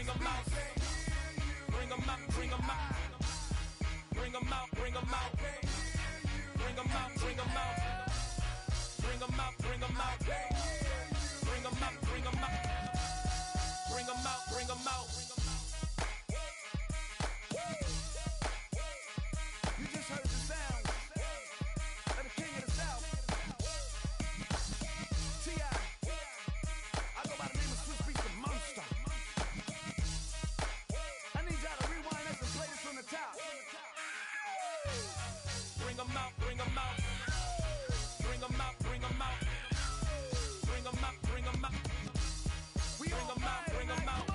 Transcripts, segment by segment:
bring them out. Bring them out, bring them out. Bring them out, bring them out. Bring them out, bring them out. Bring them out, bring them out. Bring them out, bring them out. Bring them out, bring them out. You just heard the sound of the king of the South. T.I. I go by the name of Swiss Beats the Monster. I need y'all to rewind this and play this from the top. Bring them out, bring them out. Bring them out, bring them out. Bring them out, bring them out. We Bring them out, bring them out.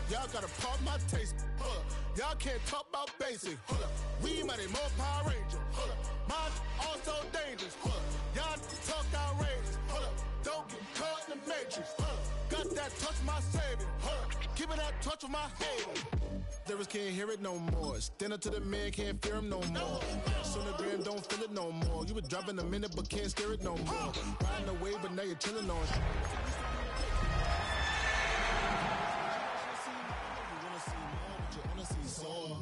Y'all gotta pump my taste. Hold up. Y'all can't talk about basic. Hold up. We mighty more Power Ranger. Hold up. Mine also dangerous. Hold up. Y'all talk outrageous. Hold up. Don't get caught in the matrix. Hold up. Got that touch my savior. Hold up. Give me that touch with my head. Lyrics can't hear it no more. Stand up to the man, can't fear him no more. Sonogram don't feel it no more. You was dropping a minute but can't steer it no more. Riding away but now you're chilling on.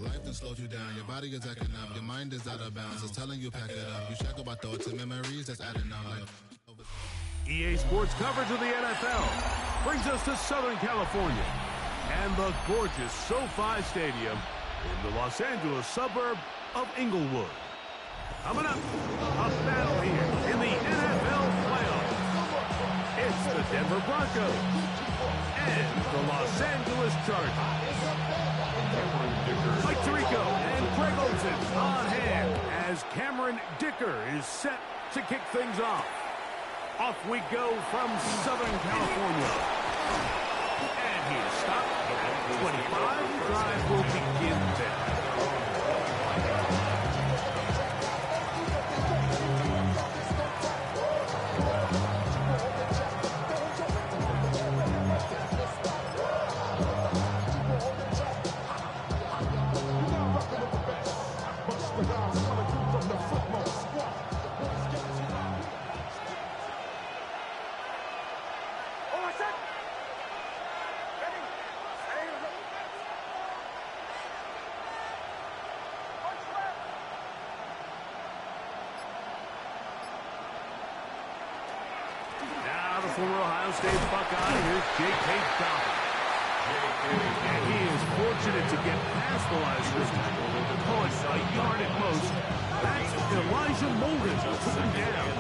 Life done slowed you down, your body is acting up, your mind is out of bounds, it's telling you pack it up. You shackle by thoughts and memories that's adding up. EA Sports coverage of the NFL brings us to Southern California and the gorgeous SoFi Stadium in the Los Angeles suburb of Inglewood. Coming up, a battle here in the NFL playoffs. It's the Denver Broncos and the Los Angeles Chargers. Mike Tirico and Greg Olsen on hand as Cameron Dicker is set to kick things off. Off we go from Southern California. And he is stopped at 25. The drive will begin there. Former Ohio State Buckeye, here's J.K. Dobbins. And he is fortunate to get past the last tackle. Oh, it's a yard at most. That's Elijah Molden who took him down.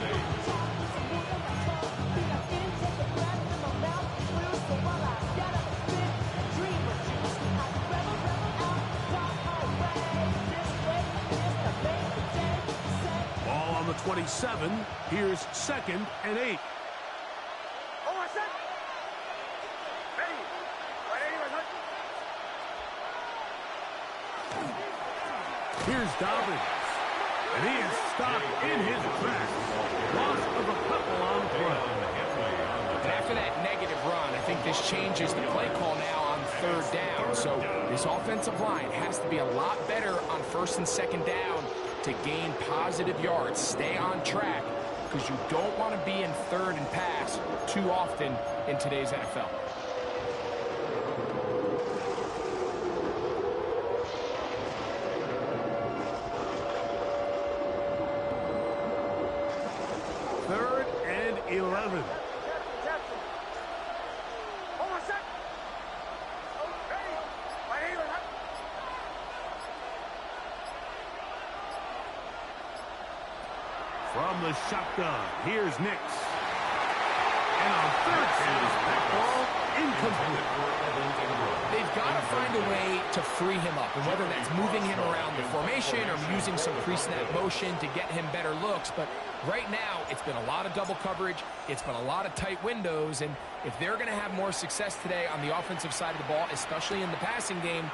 Ball on the 27. Here's 2nd and 8. Here's Dobbins, and he is stopped in his tracks. Loss of a couple on play. And after that negative run, I think this changes the play call now on 3rd down. So this offensive line has to be a lot better on 1st and 2nd down to gain positive yards. Stay on track, because you don't want to be in 3rd and pass too often in today's NFL. Third and 11. From the shotgun, here's Nix. And on third down, that ball incomplete. They've got to find a way to free him up, and whether that's moving him around the formation or using some pre-snap motion to get him better looks. But right now, it's been a lot of double coverage. It's been a lot of tight windows, and if they're going to have more success today on the offensive side of the ball, especially in the passing game,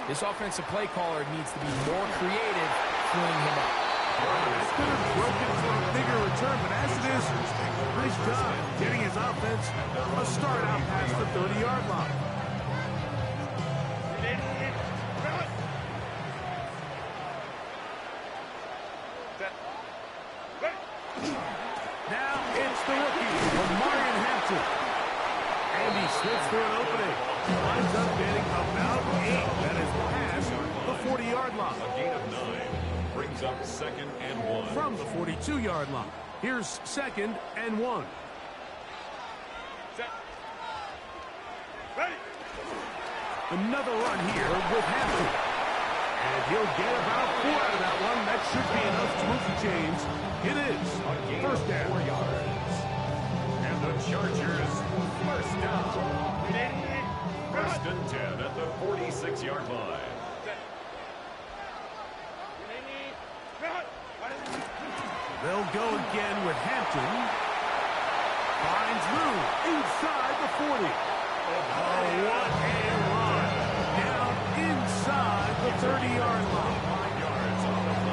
this offensive play caller needs to be more creative freeing him up. That's going to broken for a bigger return, but as it is, nice job getting his offense a start out past the 30-yard line. Now it's the rookie from Marion Hampton. And he slips through an opening. Winds up getting about 8. That is past the 40-yard line. A gain of 9 brings up 2nd and 1. From the 42-yard line. Here's 2nd and 1. Another run here with Hampton. And he'll get about 4 out of that one. That should be enough to move the chains. It is first down. 4 yards. And the Chargers first down. First and 10 at the 46-yard line. They'll go again with Hampton. Finds room inside the 40. Oh, what a run. Down inside the 30-yard line.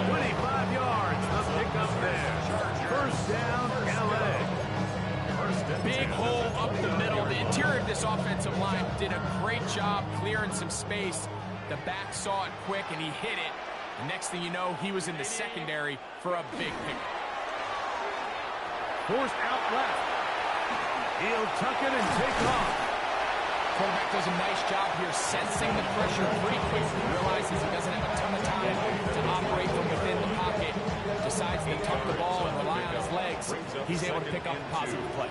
25 yards, the pickup there. First down, LA. Big hole up the middle. The interior of this offensive line did a great job clearing some space. The back saw it quick, and he hit it. The next thing you know, he was in the secondary for a big pickup. Forced out left. He'll tuck it and take off. Quarterback does a nice job here sensing the pressure pretty quickly. Realizes he doesn't have a ton of time to operate from within the pocket. Decides to tuck the ball and rely on his legs. He's able to pick up a positive play.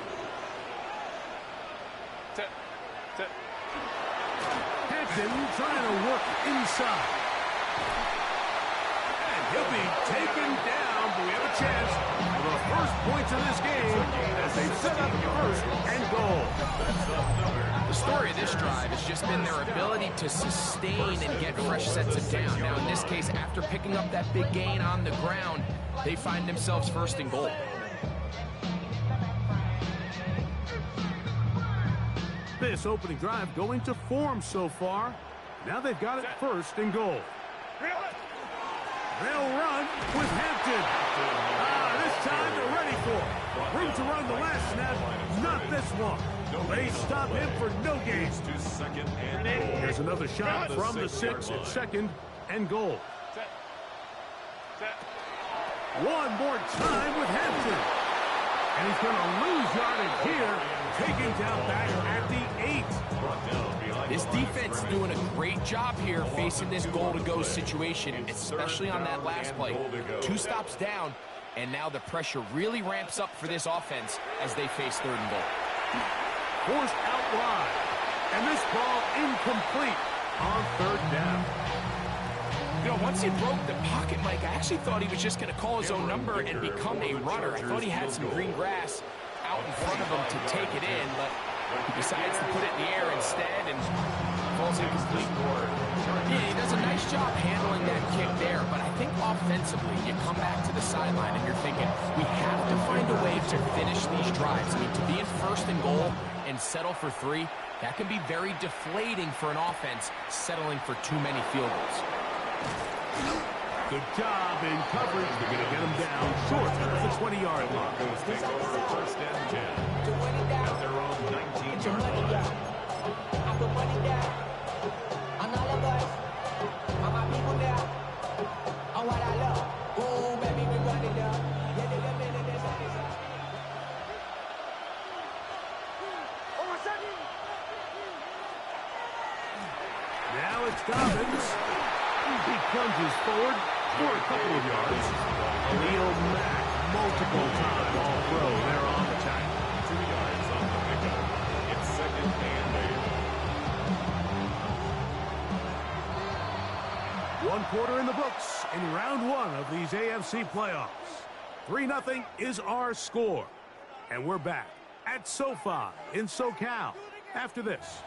Hampton trying to work inside. And he'll be taken down, but we have a chance for the first points of this game as they set up first and goal. The story of this drive has just been their ability to sustain and get fresh sets of down. Now, in this case, after picking up that big gain on the ground, they find themselves first and goal. This opening drive going to form so far. Now they've got it first and goal. They'll run with Hampton. This time they're ready for it. Room to run the last snap, not this one. They stop him for no gain. Here's another shot from the 6 at 2nd and goal. One more time with Hampton. And he's going to lose yardage here, taking down back at the 8. This defense doing a great job here facing this goal-to-go situation, especially on that last play. 2 stops down, and now the pressure really ramps up for this offense as they face 3rd and goal. Forced out wide, and this ball incomplete on 3rd down. You know, once he broke the pocket, Mike, I actually thought he was just going to call his own number and become a runner. I thought he had some green grass out in front of him to take it in, but he decides to put it in the air instead and falls incomplete. Yeah, he does a nice job handling that kick there, but I think offensively, you come back to the sideline and you're thinking, we have to find a way to finish these drives. I mean, to be in 1st and goal and settle for 3, that can be very deflating for an offense settling for too many field goals. Good job in coverage. They're going to get him down short of the 20-yard line. Take over first and 10 at their own 19-yard line. Now it's Dobbins. He plunges forward for a couple of yards. Khalil Mack, multiple time all-pro there on the tackle. 2 yards on the pickup. It's 2nd and 8. 1 quarter in the books in round 1 of these AFC playoffs. 3-0 is our score. And we're back at SoFi in SoCal after this.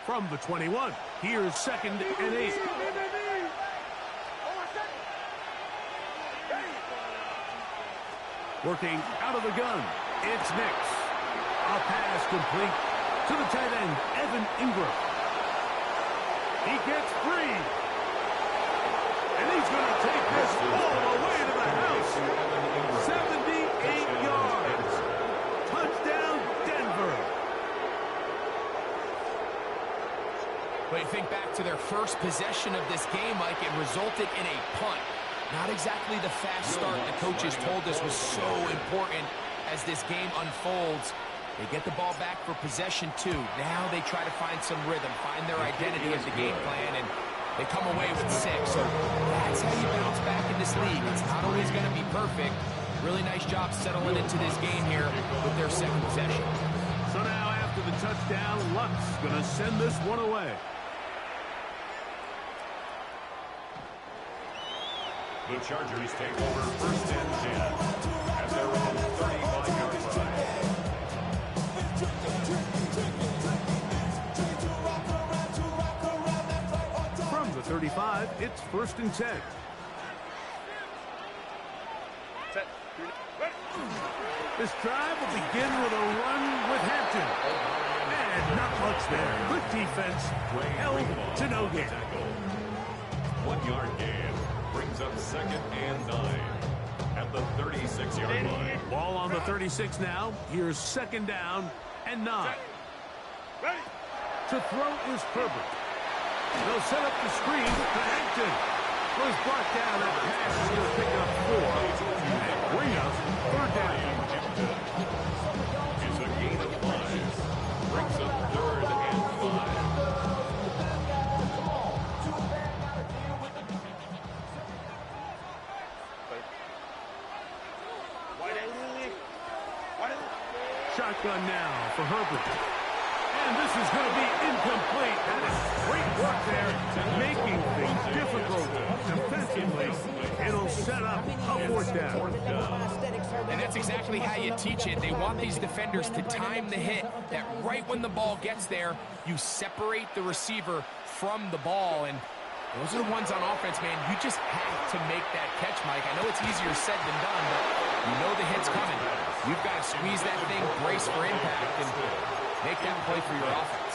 From the 21, here's 2nd and 8. Working out of the gun, it's Nix. A pass complete to the tight end, Evan Ingram. He gets free. And he's going to take this all the way to the house. 78 yards. Touchdown, Denver. But you think back to their first possession of this game, Mike, it resulted in a punt. Not exactly the fast start the coaches told us was so important as this game unfolds. They get the ball back for possession 2. Now they try to find some rhythm, find their identity of the game plan, and they come away with 6. So that's how you bounce back in this league. It's not always going to be perfect. Really nice job settling into this game here with their 2nd possession. So now after the touchdown, Luck's going to send this one away. The Chargers take over 1st and 10 at their own 35-yard line. From the 35, it's 1st and 10. This drive will begin with a run with Hampton. And not much there. Good defense. Held to no gain. 1-yard gain brings up 2nd and 9 at the 36-yard line. Ball on the 36 now. Here's 2nd down and 9. To throw is Herbert. They'll set up the screen to Hampton. Was brought down at pass. He's going to pick up 4 and bring up 3rd down. It's a gain of 5. Brings up 3rd and 5. Shotgun now for Herbert. And this is going to be incomplete. That is great work there, making things difficult defensively. It'll set up a 4th down. And that's exactly how you teach it. They want these defenders to time the hit, that right when the ball gets there, you separate the receiver from the ball. And those are the ones on offense, man. You just have to make that catch, Mike. I know it's easier said than done, but you know the hit's coming. You've got to squeeze that thing, brace for impact, and make that play for your offense.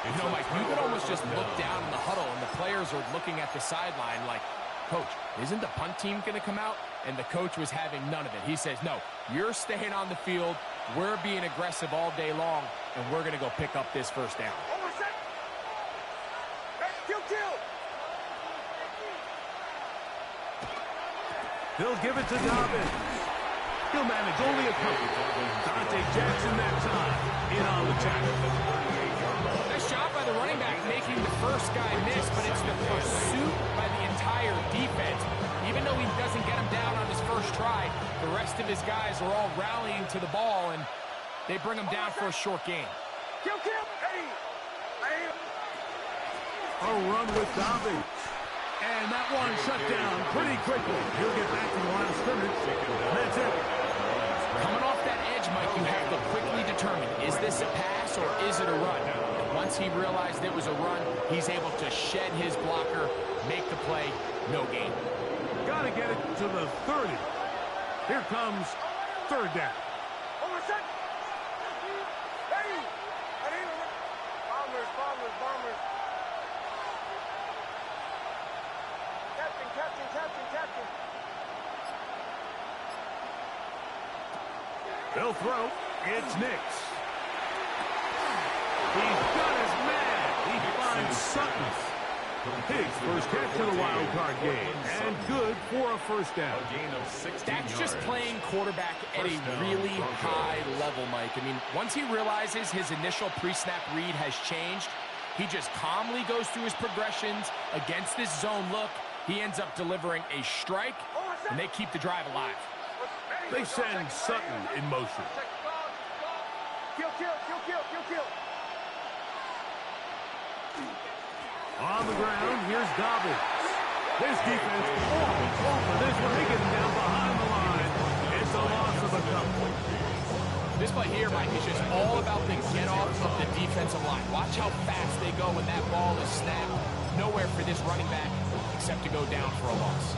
You know, Mike, you could almost just look down in the huddle, and the players are looking at the sideline like, Coach, isn't the punt team going to come out? And the coach was having none of it. He says, no, you're staying on the field. We're being aggressive all day long, and we're going to go pick up this 1st down. They'll give it to Dobbins. He'll manage only a couple. Dante Jackson that time in on the tackle. Nice job by the running back making the first guy miss, but it's the pursuit by the entire defense. Even though he doesn't get him down on his first try, the rest of his guys are all rallying to the ball, and they bring him down for a short gain. A run with Dobbins. And that one shut down pretty quickly. He'll get back to the line of scrimmage. That's it. Coming off that edge, Mike, you have to quickly determine, is this a pass or is it a run? And once he realized it was a run, he's able to shed his blocker, make the play, no gain. Got to get it to the 30. Here comes 3rd down. Captain. They'll throw. It's Nix. He's got his man. He finds Sutton. His first catch of the wild card game. And good for a 1st down. That's just playing quarterback at a really high level, Mike. I mean, once he realizes his initial pre-snap read has changed, he just calmly goes through his progressions against this zone look. He ends up delivering a strike, and they keep the drive alive. They send Sutton in motion. Kill. On the ground, here's Dobbins. This defense all over this one. They get him down behind the line. It's a loss of a couple. This play here, Mike, is just all about the get-off of the defensive line. Watch how fast they go when that ball is snapped. Nowhere for this running back except to go down for a loss.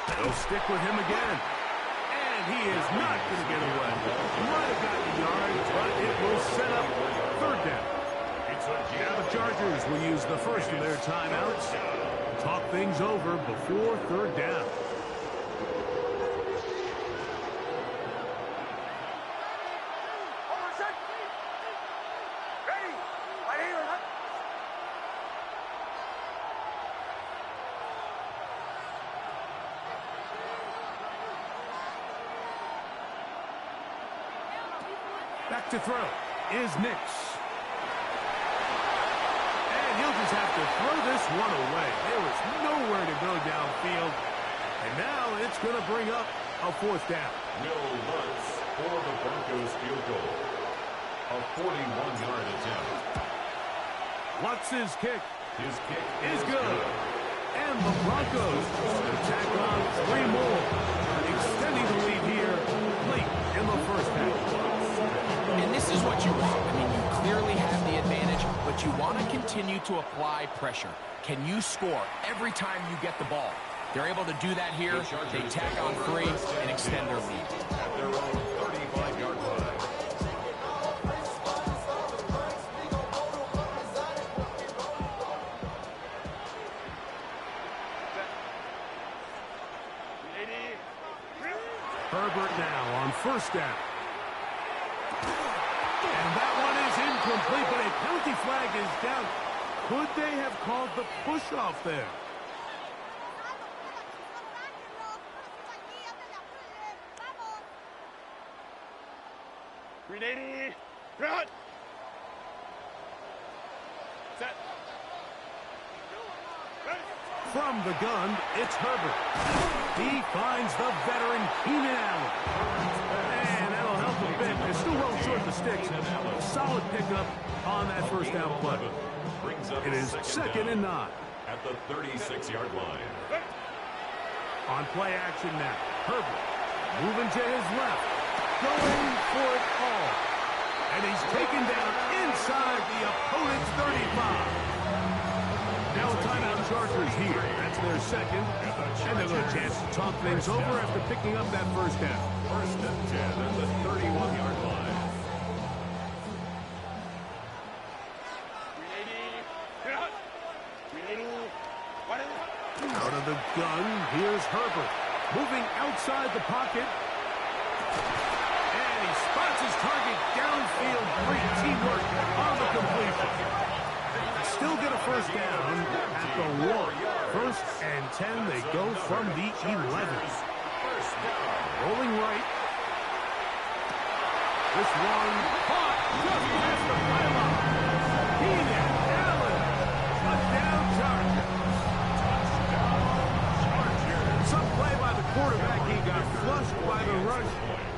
They'll stick with him again. And he is not going to get away. Might have gotten a yard, but it will set up third down. Now the Chargers will use the first of their timeouts. Talk things over before third down. Back to throw is Nix. And he'll just have to throw this one away. There was nowhere to go downfield. And now it's going to bring up a fourth down. Will Lutz for the Broncos field goal. A 41-yard attempt. Lutz's kick His kick is good. And the Broncos tack on 3 more, extending the lead here late in the first half. And this is what you want. I mean, you clearly have the advantage, but you want to continue to apply pressure. Can you score every time you get the ball? They're able to do that here. They tack on 3 and extend their lead. At their own 35-yard line. Herbert now on first down. And that one is incomplete, but a penalty flag is down. Could they have called the push-off there? Ready, run. Set. From the gun, it's Herbert. He finds the veteran Keenan Allen. And that'll help a bit. They're still well short of the sticks. Solid pickup on that first down play. It is second and 9. At the 36-yard line. On play action now. Herbert moving to his left. Going for it all. And he's taken down inside the opponent's 35. Now a timeout Chargers here. That's their second. And they'll get a chance to talk things over after picking up that first down. First and 10 at the 31-yard line. Out of the gun, here's Herbert. Moving outside the pocket. And he spots his target downfield. Great teamwork on the completion. Still get a first down at the 1. First and 10, they go from the 11. Rolling right. This one caught just past the pylon. Keenan Allen, a down Charger. Some play by the quarterback. He got flushed by the rush.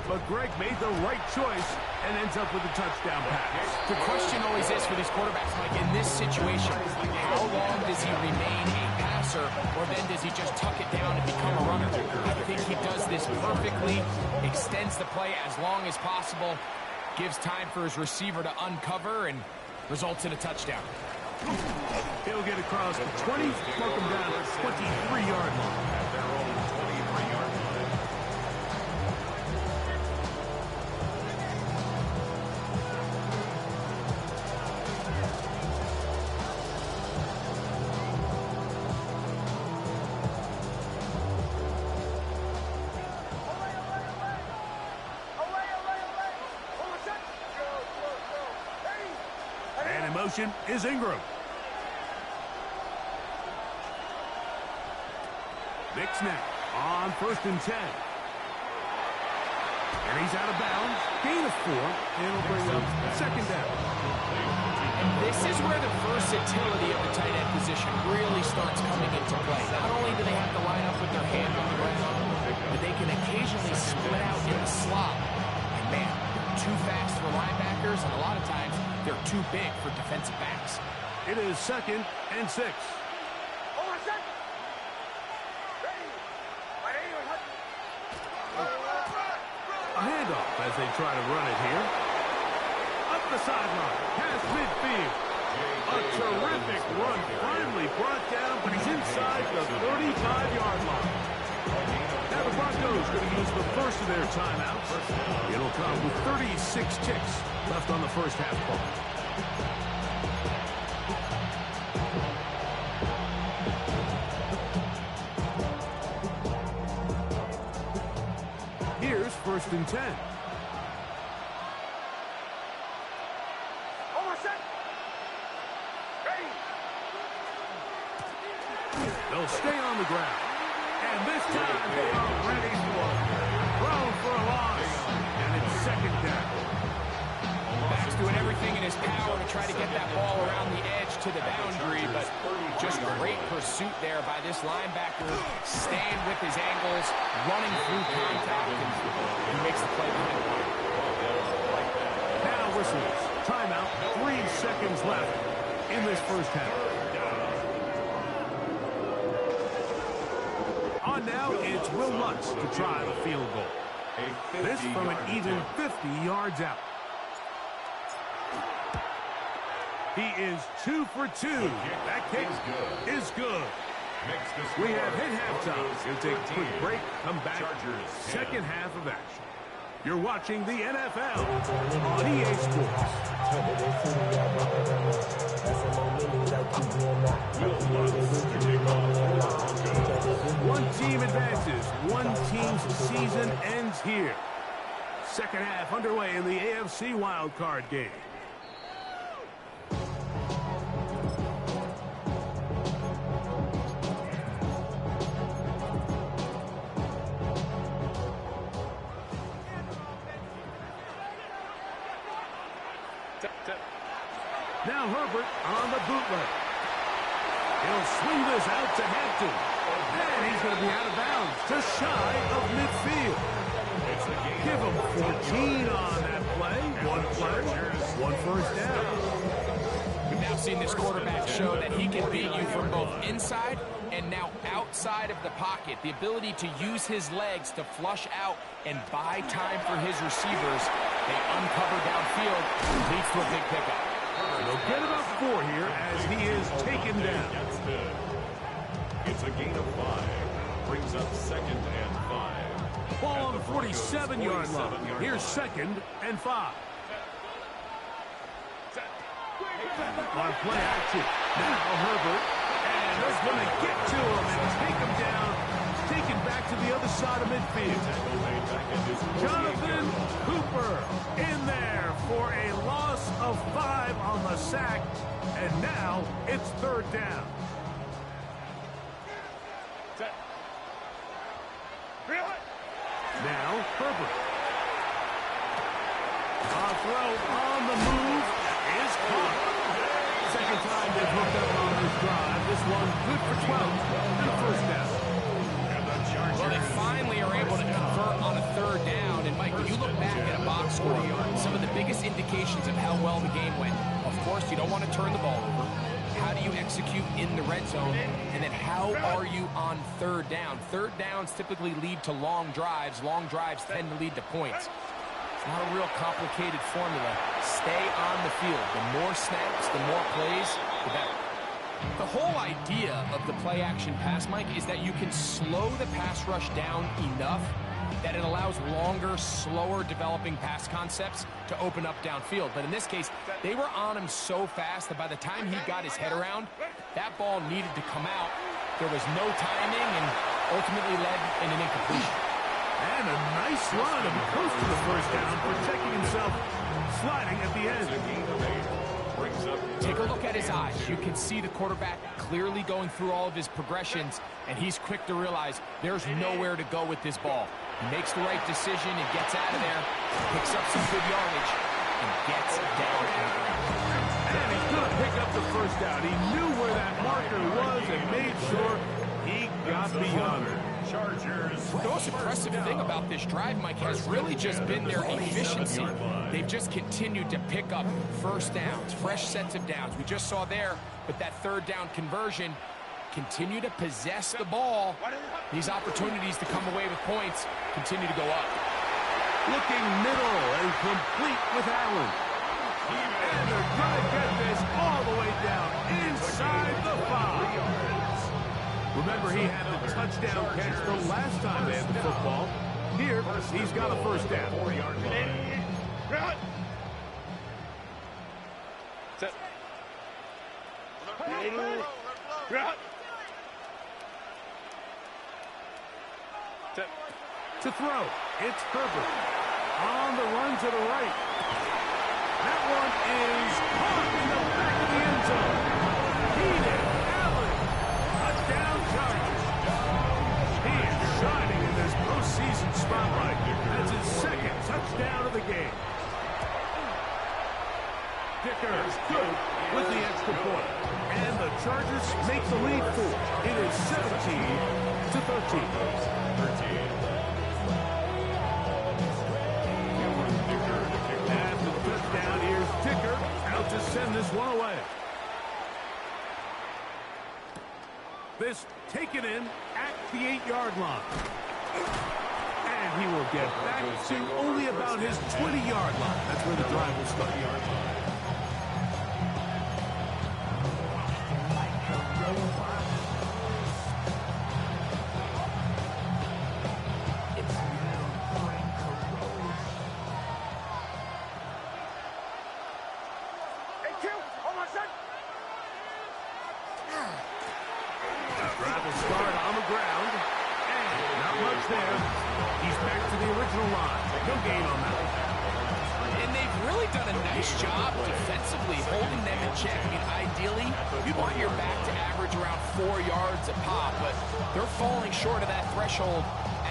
But Greg made the right choice and ends up with a touchdown pass. The question always is for these quarterbacks, Mike, in this situation, how long does he remain a passer, or then does he just tuck it down and become a runner? I think he does this perfectly, extends the play as long as possible, gives time for his receiver to uncover, and results in a touchdown. He'll get across the 20, mark him down at 23-yard line. At their own 23-yard line. formation is Ingram. Nick snap on 1st and 10. And he's out of bounds. Gain of 4. And it'll bring up 2nd down. And this is where the versatility of the tight end position really starts coming into play. Not only do they have to line up with their hand on the ground, but they can occasionally split out in the slot. And man, they're too fast for linebackers, and a lot of times they're too big for defensive backs. It is 2nd and 6. A handoff as they try to run it here. Up the sideline, past midfield. A terrific run, finally brought down, but he's inside the 35-yard line. Now the Broncos going to use the first of their timeouts. It'll come with 36 ticks left on the first half clock. Here's 1st and 10. They'll stay on the ground. And this time they are ready for it. Thrown for a loss. And it's 2nd down. Back's doing everything in his power to try to get that ball around the edge to the boundary, but just great pursuit there by this linebacker, staying with his angles, running through contact, and he makes the play behind the line. Now whistles. Timeout. 3 seconds left in this first half. On now, it's Will Lutz to try the field goal. This from an even 50 yards out. He is 2 for 2. That kick is good. We have hit halftime. We'll take a quick break. Come back. Second half of action. You're watching the NFL on EA Sports. One team advances. One team's season ends here. Second half underway in the AFC Wildcard game. Now Herbert on the bootleg. He'll swing this out to Hampton. And he's going to be out of bounds, just shy of midfield. Give him 14 on that play. One first down. We've now seen this quarterback show that he can beat you from both inside and now outside of the pocket. The ability to use his legs to flush out and buy time for his receivers. They uncover downfield, leads to a big pickup. They'll get about 4 here as he is taken down. It's a gain of 5. Brings up 2nd and 5. Ball on the 47-yard line. Here's 2nd and 5. On play action. Now Herbert. And they're going to get to him and take him down. Taken back to the other side of midfield. Jonathan Cooper in there for a loss of 5 on the sack. And now it's 3rd down. Now Herbert. A throw on the move is caught. Second time they've hooked up on this drive. This one good for 12 and a first down. Well, they finally are able to convert on a 3rd down. And, Mike, when you look back at a box score, some of the biggest indications of how well the game went, of course, you don't want to turn the ball over. How do you execute in the red zone? And then how are you on 3rd down? 3rd downs typically lead to long drives. Long drives tend to lead to points. It's not a real complicated formula. Stay on the field. The more snaps, the more plays, the better. The whole idea of the play-action pass, Mike, is that you can slow the pass rush down enough that it allows longer, slower developing pass concepts to open up downfield. But in this case, they were on him so fast that by the time he got his head around, that ball needed to come out. There was no timing and ultimately led in an incompletion. And a nice run and close to the first down, protecting himself, sliding at the end. brings up... Take a look at his eyes. You can see the quarterback clearly going through all of his progressions, and he's quick to realize there's nowhere to go with this ball. He makes the right decision and gets out of there, picks up some good yardage, and gets down on the ground. And he's going to pick up the first down. He knew where that marker was and made sure he got beyond it. The most impressive thing about this drive, Mike, has really just been their efficiency. They've just continued to pick up first downs, fresh sets of downs. We just saw there with that third down conversion, continue to possess the ball. These opportunities to come away with points continue to go up. Looking middle and complete with Allen. And they're going to get this all the way down inside the 5. Remember, he had the touchdown catch the last time they had the football. Here, he's got a first down. 4 yard line. Set. Set. To throw, it's Herbert. On the run to the right. That one is caught in the back of the end zone. Keenan Allen. Touchdown Chargers. He is shining in this postseason spotlight. That's his second touchdown of the game. Dicker is good with the extra point. And the Chargers make the lead 4. It is 17-13. After the touchdown, here's Dicker out to send this one away. This taken in at the 8-yard line. And he will get back to only about his 20-yard line. That's where the drive will start. Drive will start on the ground. And not much there. He's back to the original line. No gain on that. And they've really done a nice job defensively holding them in check. I mean, ideally, you'd want your back to average around 4 yards a pop, but they're falling short of that threshold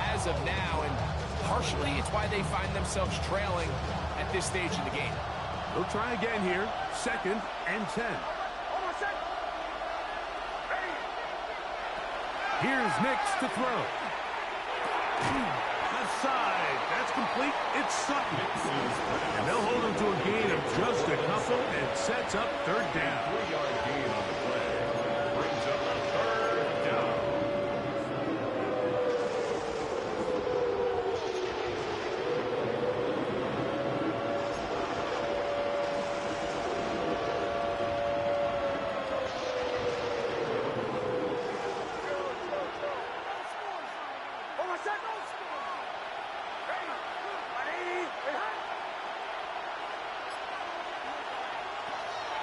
as of now, and partially it's why they find themselves trailing at this stage in the game. They'll try again here. 2nd and 10. Here's Nix to throw. Left side. That's complete. It's Sutton. And they'll hold him to a gain of just a couple and sets up 3rd down. 3-yard gain on the play. Brings up 3rd down.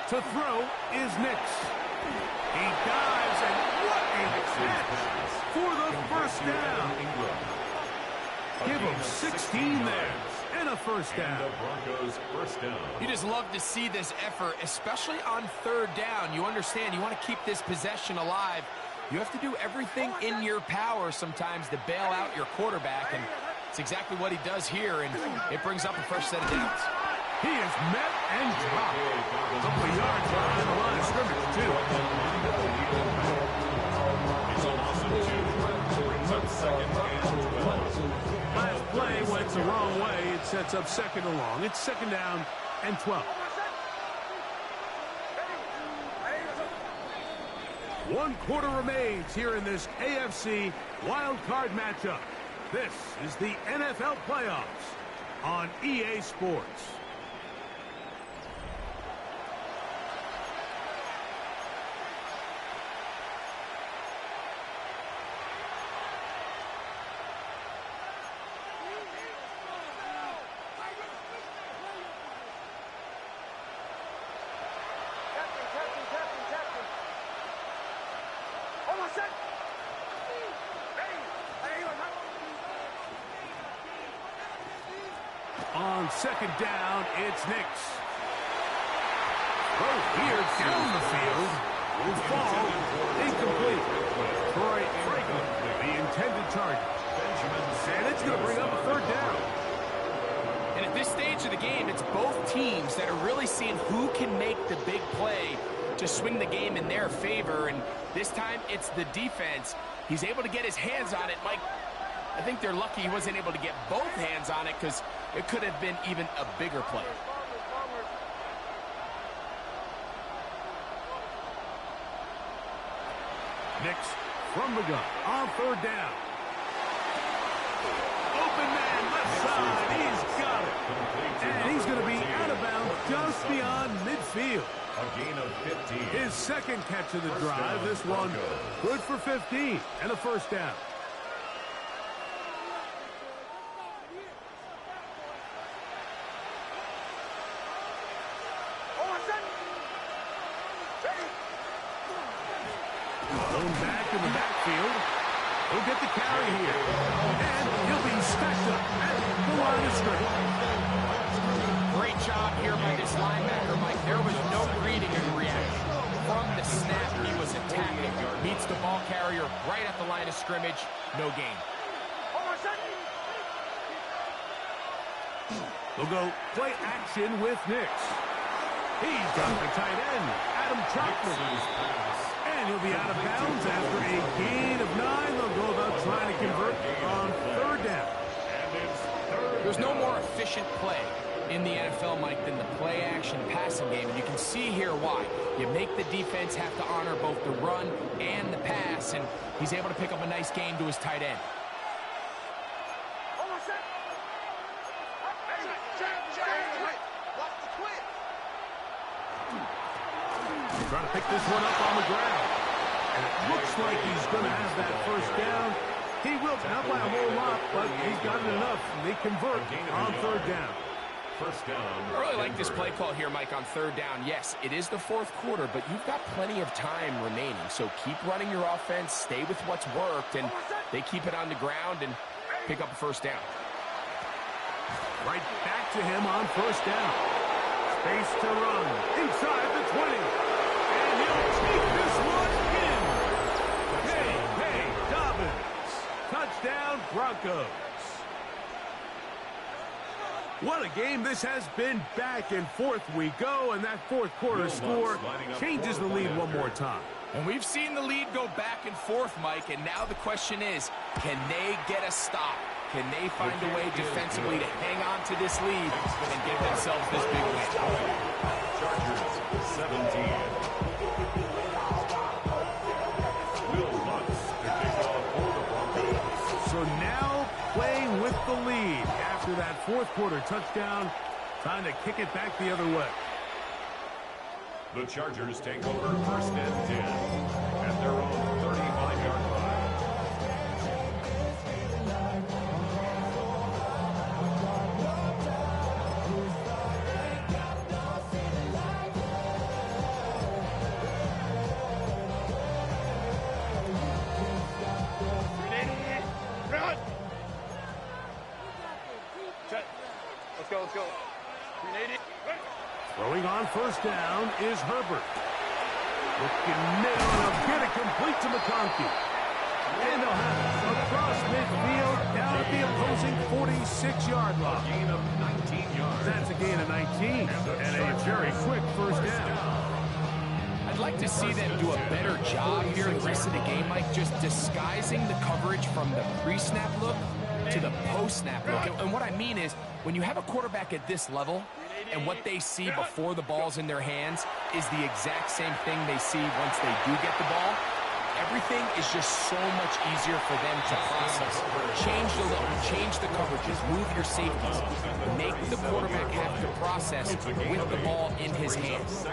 To throw is Nix. He dives, and what a catch for the first down. Give him 16 there, and a first down. The Broncos first down. You just love to see this effort, especially on 3rd down. You understand, you want to keep this possession alive. You have to do everything in your power sometimes to bail out your quarterback, and it's exactly what he does here, and it brings up a fresh set of downs. He is met and dropped. A couple of yards behind the line of scrimmage, too. It's a loss of 2. Brings up 2nd and 12. Last play went the wrong way. It sets up 2nd and long. It's 2nd down and 12. 1 quarter remains here in this AFC wildcard matchup. This is the NFL playoffs on EA Sports. On 2nd down, it's Nix. Throw here down the field. Will fall. Incomplete. Troy Franklin, the intended target. And it's going to bring up a third down. And at this stage of the game, it's both teams that are really seeing who can make the big play to swing the game in their favor. And this time, it's the defense. He's able to get his hands on it. Mike, I think they're lucky he wasn't able to get both hands on it because it could have been even a bigger play. Next, from the gun, on third down. Open man, left side, he's got it. And he's going to be out of bounds just beyond midfield. A gain of 15. His second catch of the drive, this one good for 15 and a first down. Thrown back in the backfield. He'll get the carry here. And he'll be stacked up at the line of scrimmage. Great job here by this linebacker, Mike. There was no reading and reaction. From the snap, he was attacking. Meets the ball carrier right at the line of scrimmage. No gain. They'll go play action with Nix. He's got the tight end, Adam Troutman. And he'll be out of bounds after a gain of 9. They'll go about trying to convert on third down. There's no more efficient play in the NFL, Mike, than the play-action passing game. And you can see here why. You make the defense have to honor both the run and the pass, and he's able to pick up a nice gain to his tight end. Trying to pick this one up on the ground. And it looks like he's going to have that first down. He will, not by a whole lot, but he's got it enough. They convert on third down. First down. I really like this play call here, Mike, on third down. Yes, it is the fourth quarter, but you've got plenty of time remaining. So keep running your offense, stay with what's worked, and they keep it on the ground and pick up a first down. Right back to him on first down. Space to run. Inside the 20. And he'll take this one in. Hey, Dobbins. Touchdown, Broncos. What a game this has been. Back and forth we go, and that fourth quarter score changes the lead one more time. And we've seen the lead go back and forth, Mike, and now the question is, can they get a stop? Can they find a way defensively to hang on to this lead and give themselves this big win? Chargers 17. Will Lutz to kick off for the Broncos. So now playing with the lead after that fourth quarter touchdown, trying to kick it back the other way. The Chargers take over first and 10 at their own 35-yard line. Let's go. Throwing on first down is Herbert. Looking middle, and he'll get it complete to McConkey. And they'll have it across midfield down at the opposing 46-yard line. Gain of 19 yards. That's a gain of 19 and a very quick first down. I'd like to see them do a better job here the rest of the game, Mike, just disguising the coverage from the pre-snap look to the post-snap look. And what I mean is, when you have a quarterback at this level, and what they see before the ball's in their hands is the exact same thing they see once they do get the ball, everything is just so much easier for them to process. Change the look, change the coverages, move your safeties, make the quarterback have to process with the ball in his hands.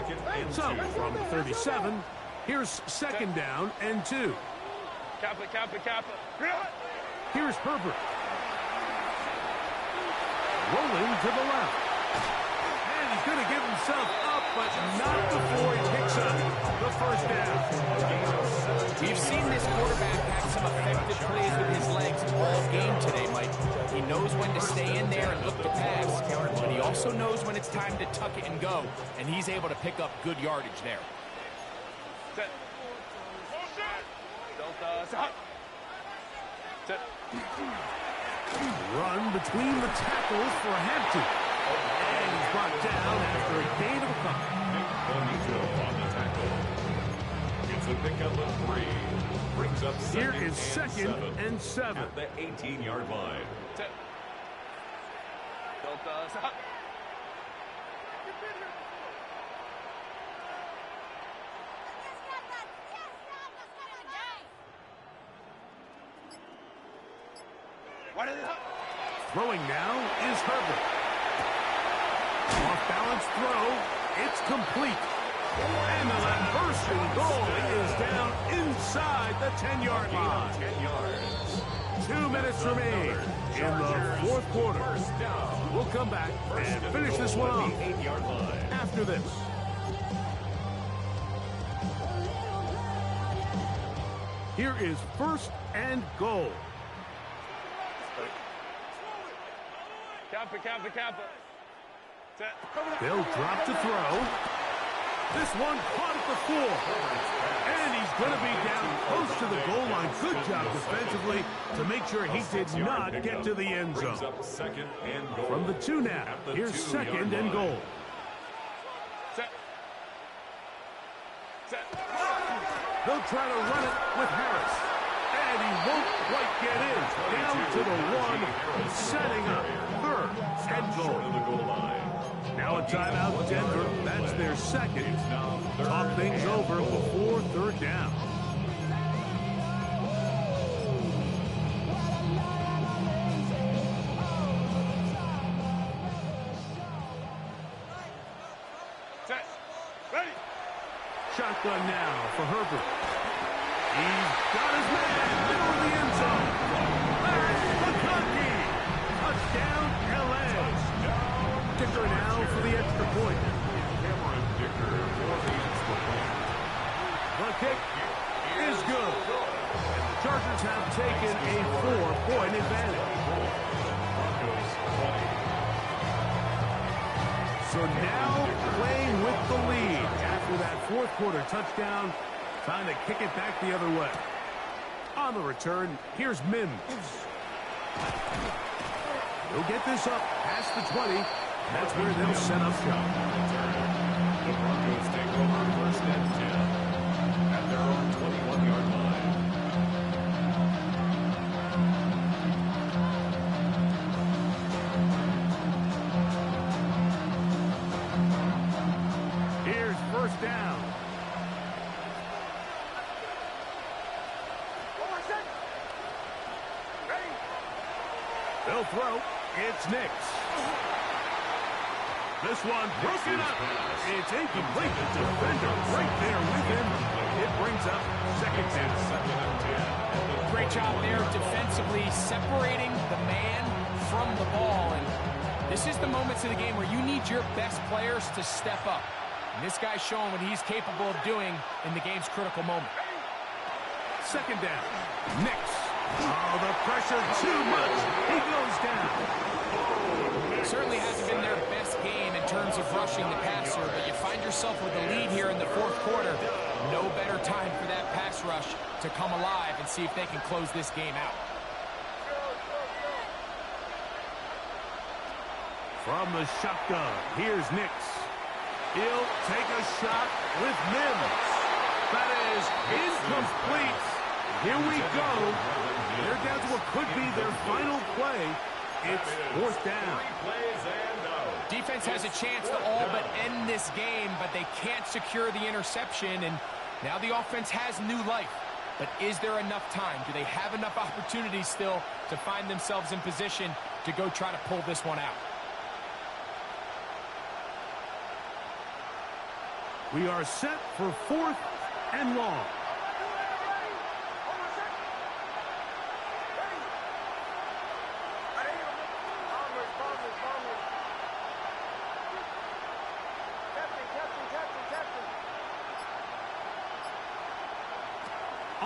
So, from 37, here's second down and 2. Kappa. Here's Herbert. Rolling to the left. And he's going to give himself up but not before he picks up the first down. We've seen this quarterback have some effective plays with his legs all game today, Mike. He knows when to stay in there and look to pass, but he also knows when it's time to tuck it and go, and he's able to pick up good yardage there. Set. Set. Run between the tackles for Hampton. And he's brought down after a gain of a couple. On the tackle. It's a pickup of 3. Brings up Here is second and 7. At the 18-yard line. Set. Throwing now is Herbert. Off-balance throw. It's complete. And the Lamberson goal is down inside the 10-yard line. 10 yards. 2 minutes remain in the fourth quarter. We'll come back and finish this one off 8-yard line. after this. Here is first and goal. Kappa. Set. They'll drop to throw. This one caught at the 4. And he's going to be down close to the goal line. Good job defensively to make sure he did not get to the end zone. Brings up second and goal. From the 2 now, At the here's 2-yard second and line. goal. Set. They'll try to run it with Harris. And he won't quite get in. Down to the 1, setting up third and Short of goal. the goal line. Now a timeout, Denver. That's their second. Talk things over before third down. Set. Ready. Shotgun now for Herbert. He's got his man, middle of the end zone. That's McConkey. Touchdown, LA. Kicker now for the extra point. Cameron Dicker for the extra point. The kick is good. And the Chargers have taken a 4-point advantage. Broncos 20. So now playing with the lead after that fourth quarter touchdown, trying to kick it back the other way. On the return, here's Mims. He'll get this up past the 20. That's where they'll set up shop. The Broncos take over first and 10 at their own 21-yard line. Here's first down. They'll throw. It's Nix. This one broken up. It's incomplete. The defender right there with him. It brings up second down. Great job there defensively, separating the man from the ball. And this is the moments of the game where you need your best players to step up. And this guy's showing what he's capable of doing in the game's critical moment. Second down. Nix. Oh, the pressure too much. He goes down. Certainly hasn't been their best game in terms of rushing the passer, but you find yourself with the lead here in the fourth quarter. No better time for that pass rush to come alive and see if they can close this game out. From the shotgun, here's Nix. He'll take a shot with Mims. That is incomplete. Here we go. They're down to what could be their final play. It's fourth down. Defense has a chance to all but end this game, but they can't secure the interception, and now the offense has new life. But is there enough time? Do they have enough opportunities still to find themselves in position to go try to pull this one out? We are set for fourth and long.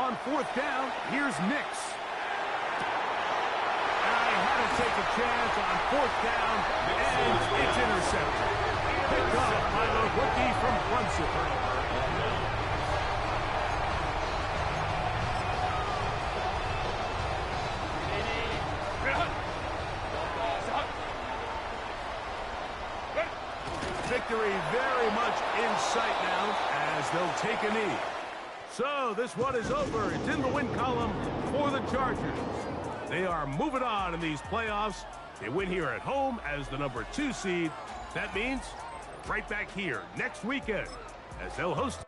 On 4th down, here's Nix. I had to take a chance on 4th down, and it's intercepted. Picked up by the rookie from Clemson. Victory very much in sight now as they'll take a knee. So this one is over. It's in the win column for the Chargers. They are moving on in these playoffs. They win here at home as the number 2 seed. That means right back here next weekend as they'll host